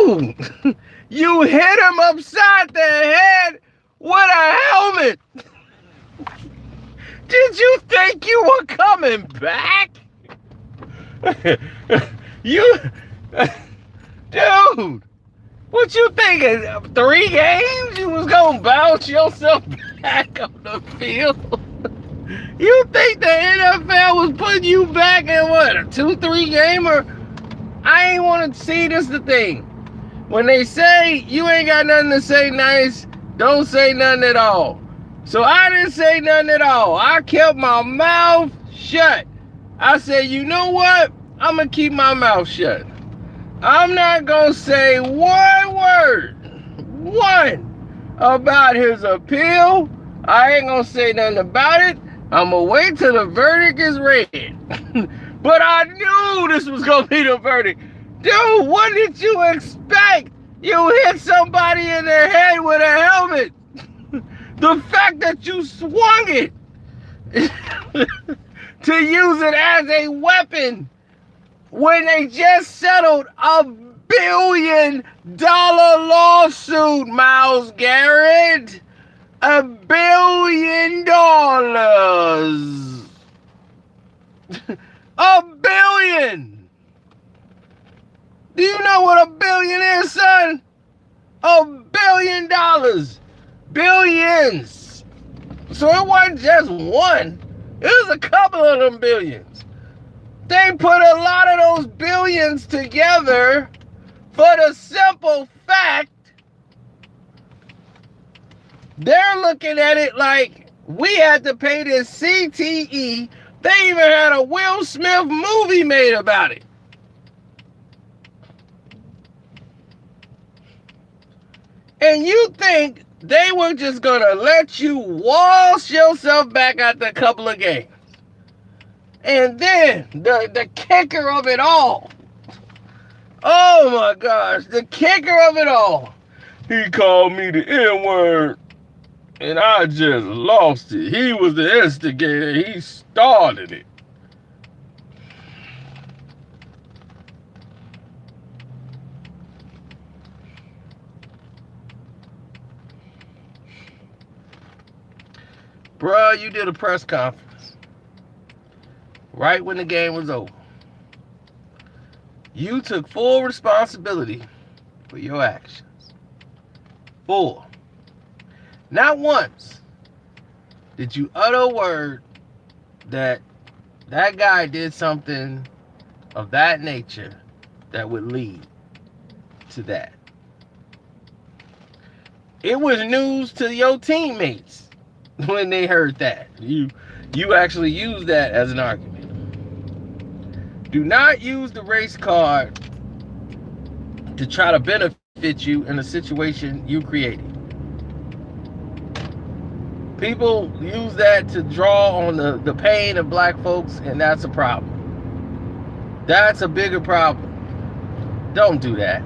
Dude, you hit him upside the head with a helmet. Did you think you were coming back? You, dude, what you thinking? 3 games you was gonna bounce yourself back on the field? You think the NFL was putting you back in what, a 2-3 gamer? I ain't want to see this the thing. When they say you ain't got nothing to say nice, don't say nothing at all. So I didn't say nothing at all. I kept my mouth shut. I said, you know what? I'm going to keep my mouth shut. I'm not going to say one word, one, about his appeal. I ain't going to say nothing about it. I'm going to wait till the verdict is read. But I knew this was going to be the verdict. Dude, what did you expect? You hit somebody in the head with a helmet. The fact that you swung it to use it as a weapon when they just settled $1 billion lawsuit, Myles Garrett. $1 billion. $1 billion. Do you know what $1 billion is, son? $1 billion. Billions. So it wasn't just one. It was a couple of them billions. They put a lot of those billions together for the simple fact they're looking at it like we had to pay this CTE. They even had a Will Smith movie made about it. And you think they were just going to let you wash yourself back after a couple of games. And then the kicker of it all. Oh my gosh, the kicker of it all. He called me the N-word. And I just lost it. He was the instigator. He started it. Bruh, you did a press conference right when the game was over. You took full responsibility for your actions. Full. Not once did you utter a word that that guy did something of that nature that would lead to that. It was news to your teammates when they heard that. You actually used that as an argument. Do not use the race card to try to benefit you in a situation you created. People use that to draw on the pain of black folks, and that's a problem. That's a bigger problem. Don't do that.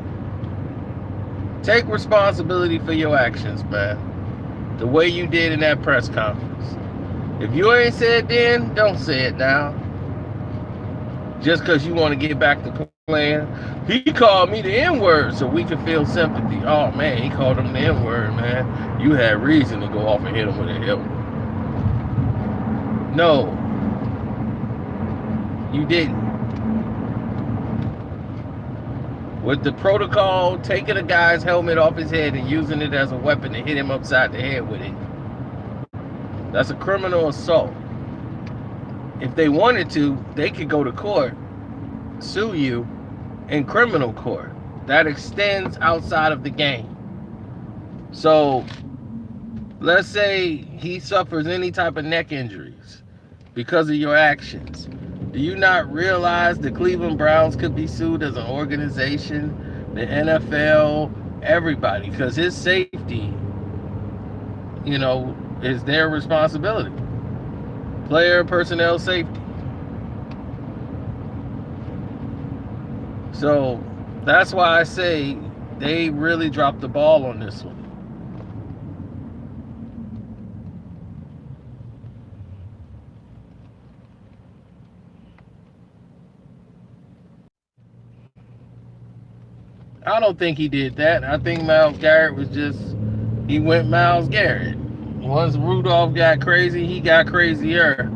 Take responsibility for your actions, man. The way you did in that press conference. If you ain't said it then, don't say it now. Just because you want to get back to playing. He called me the N-word so we can feel sympathy. Oh, man, he called him the N-word, man. You had reason to go off and hit him with a helmet. No. You didn't. With the protocol, taking a guy's helmet off his head and using it as a weapon to hit him upside the head with it. That's a criminal assault. If they wanted to, they could go to court, sue you in criminal court. That extends outside of the game. So, let's say he suffers any type of neck injuries because of your actions. Do you not realize the Cleveland Browns could be sued as an organization, the NFL, everybody, because his safety, is their responsibility. Player personnel safety. So that's why I say they really dropped the ball on this one. I don't think he did that. I think Myles Garrett was just, he went Myles Garrett. Once Rudolph got crazy, he got crazier.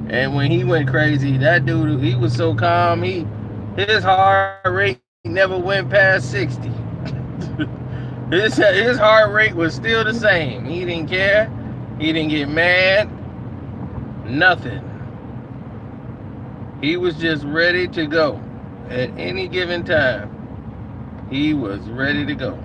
And when he went crazy, that dude, he was so calm. His heart rate never went past 60. his heart rate was still the same. He didn't care. He didn't get mad. Nothing. He was just ready to go at any given time. He was ready to go.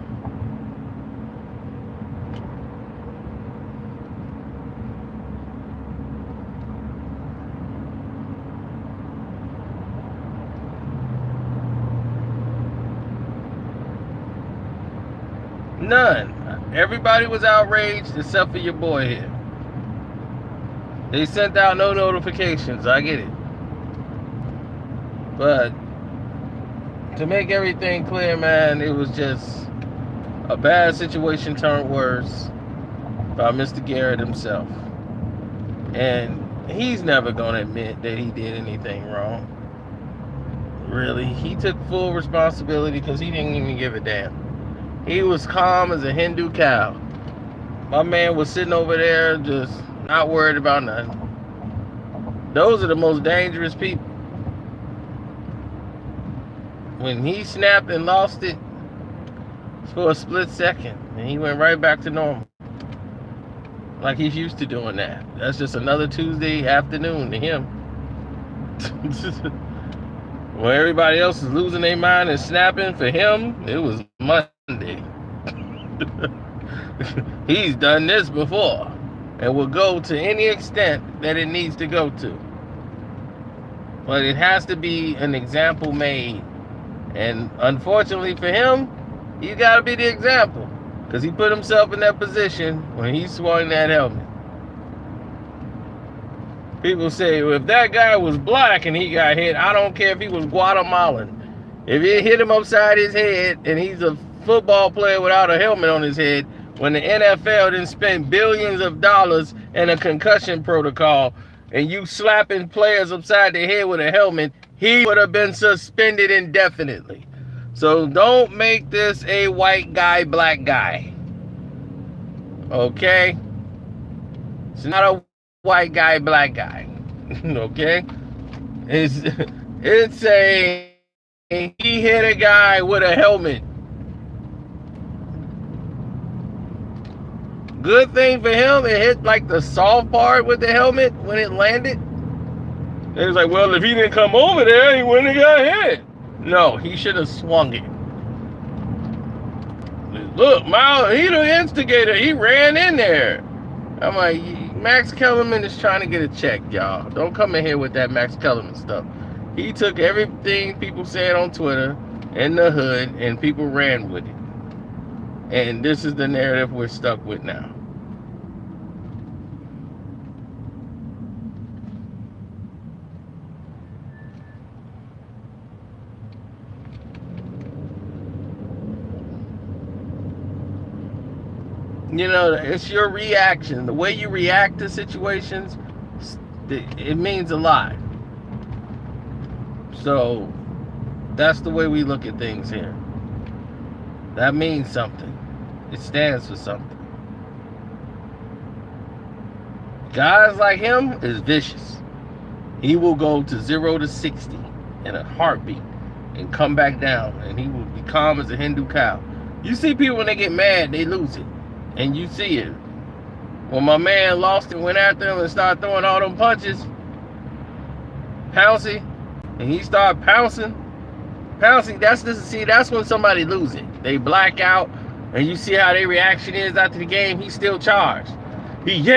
None. Everybody was outraged except for your boy here. They sent out no notifications. I get it. But to make everything clear, man, it was just a bad situation turned worse by Mr. Garrett himself. And he's never going to admit that he did anything wrong. Really. He took full responsibility because he didn't even give a damn. He was calm as a Hindu cow. My man was sitting over there just not worried about nothing. Those are the most dangerous people. When he snapped and lost it for a split second, and he went right back to normal. Like he's used to doing that. That's just another Tuesday afternoon to him. When everybody else is losing their mind and snapping, for him, it was Monday. He's done this before and will go to any extent that it needs to go to. But it has to be an example made. And unfortunately for him, he's got to be the example. Because he put himself in that position when he swung that helmet. People say, well, if that guy was black and he got hit, I don't care if he was Guatemalan. If it hit him upside his head and he's a football player without a helmet on his head, when the NFL didn't spend billions of dollars in a concussion protocol and you slapping players upside the head with a helmet, he would have been suspended indefinitely. So don't make this a white guy, black guy. Okay? It's not a white guy, black guy. Okay? It's a, he hit a guy with a helmet. Good thing for him, it hit like the soft part with the helmet when it landed. It was like, well, if he didn't come over there, he wouldn't have got hit. No, he should have swung it. Look, Myles, he the instigator. He ran in there. I'm like, Max Kellerman is trying to get a check, y'all. Don't come in here with that Max Kellerman stuff. He took everything people said on Twitter in the hood, and people ran with it. And this is the narrative we're stuck with now. You know, it's your reaction. The way you react to situations, it means a lot. So, that's the way we look at things here. That means something. It stands for something. Guys like him is vicious. He will go to 0 to 60 in a heartbeat and come back down, and he will be calm as a Hindu cow. You see people when they get mad, they lose it. And you see it. When my man lost and went after him and started throwing all them punches, pouncing, and he started pouncing, that's when somebody loses it. They black out, and you see how their reaction is after the game. He's still charged. Man,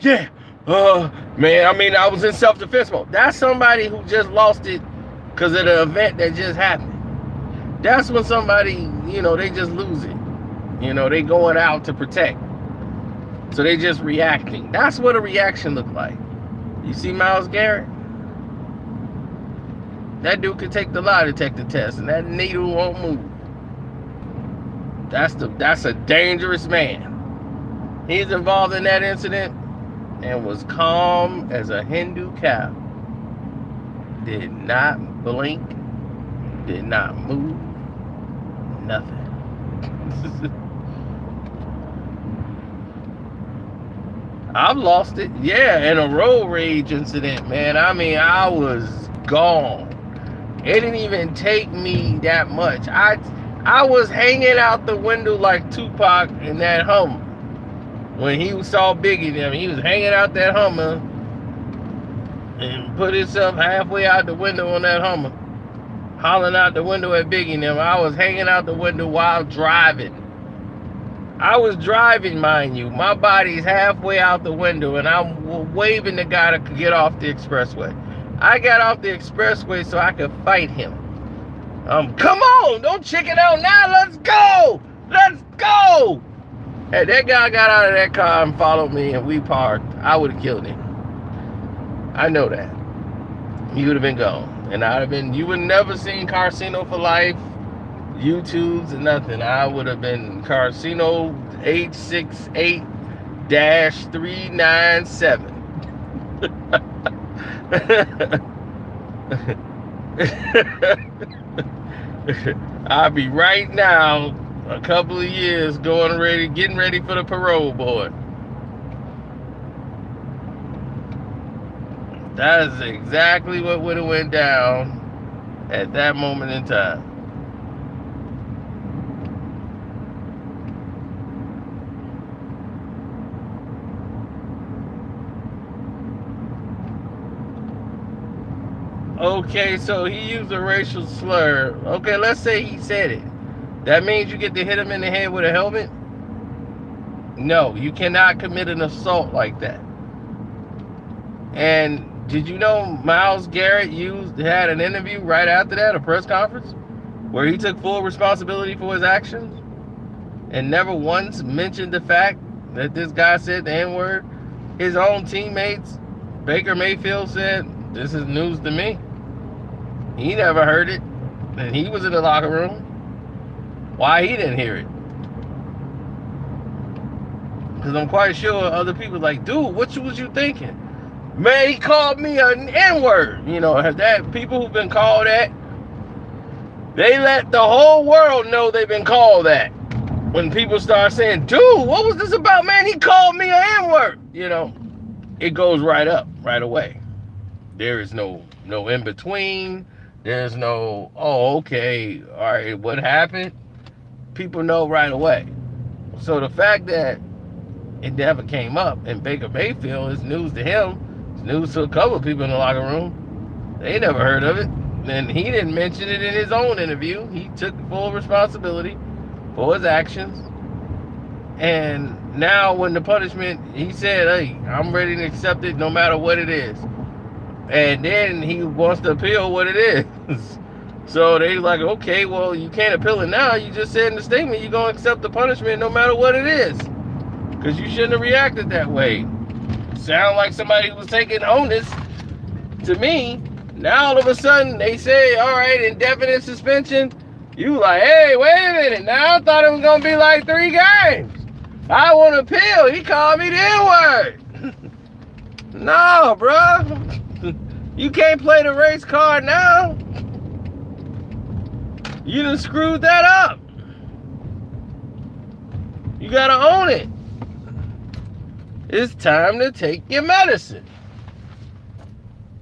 I mean, I was in self-defense mode. That's somebody who just lost it because of the event that just happened. That's when somebody, they just lose it. They going out to protect. So they just reacting. That's what a reaction look like. You see Myles Garrett? That dude could take the lie detector test and that needle won't move. That's a dangerous man. He's involved in that incident and was calm as a Hindu cow. Did not blink. Did not move. nothing. I've lost it. Yeah, in a road rage incident, man. I mean, I was gone. It didn't even take me that much. I was hanging out the window like Tupac in that Hummer. When he saw Biggie them, he was hanging out that Hummer and put himself halfway out the window on that Hummer, hollering out the window at Biggie them. I was hanging out the window while driving. I was driving, mind you. My body's halfway out the window, and I'm waving the guy to get off the expressway. I got off the expressway so I could fight him. Come on, don't chicken out now. Let's go. Let's go. Hey, that guy got out of that car and followed me, and we parked. I would have killed him. I know that. You would have been gone, and I'd have been. You would never seen Carcino for Life, YouTubes, and nothing. I would have been Carcino 868-397. I'll be right now, a couple of years, getting ready for the parole board. That is exactly what would have went down at that moment in time. Okay, so he used a racial slur. Okay, let's say he said it. That means you get to hit him in the head with a helmet? No, you cannot commit an assault like that. And did you know Myles Garrett had an interview right after that, a press conference, where he took full responsibility for his actions and never once mentioned the fact that this guy said the N-word? His own teammates, Baker Mayfield, said, "This is news to me." He never heard it, and he was in the locker room. Why he didn't hear it? Because I'm quite sure other people like, dude, what was you thinking? Man, he called me an N-word. You know, that people who've been called that, they let the whole world know they've been called that. When people start saying, dude, what was this about, man? He called me an N-word. You know, it goes right up, right away. There is no in between. There's no, oh, okay, all right, what happened? People know right away. So the fact that it never came up in Baker Mayfield is news to him. It's news to a couple of people in the locker room. They never heard of it. And he didn't mention it in his own interview. He took full responsibility for his actions. And now when the punishment, he said, hey, I'm ready to accept it no matter what it is. And then he wants to appeal what it is. So they like, okay, well, you can't appeal it now. You just said in the statement you're going to accept the punishment no matter what it is. Because you shouldn't have reacted that way. Sound like somebody who was taking onus to me. Now all of a sudden they say, all right, indefinite suspension. You like, hey, wait a minute. Now I thought it was going to be like 3 games. I want to appeal. He called me the N-word. No, bro. You can't play the race card now. You done screwed that up. You gotta own it. It's time to take your medicine.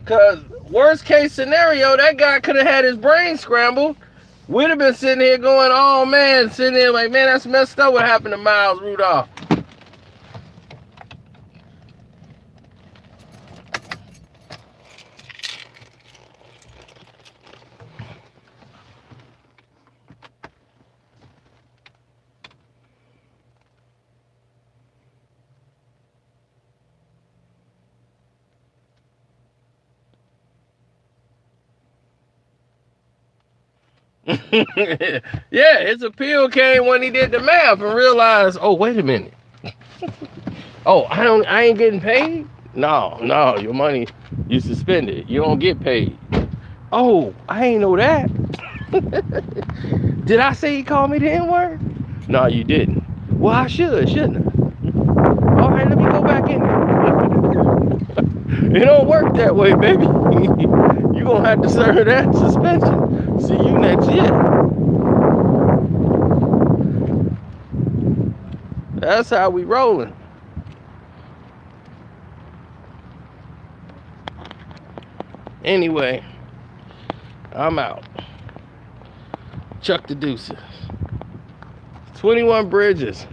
Cause worst case scenario, that guy could have had his brain scrambled. We'd have been sitting here going, oh man, sitting there like, man, that's messed up what happened to Myles Rudolph. Yeah, his appeal came when he did the math and realized, oh, wait a minute. Oh, I ain't getting paid? No, your money, you suspended. You don't get paid. Oh, I ain't know that. Did I say he called me the N-word? No, you didn't. Well, I shouldn't I? All right, let me go back in there. It don't work that way, baby. You're going to have to serve that suspension. See you next year. That's how we rolling. Anyway, I'm out. Chuck the deuces. 21 bridges.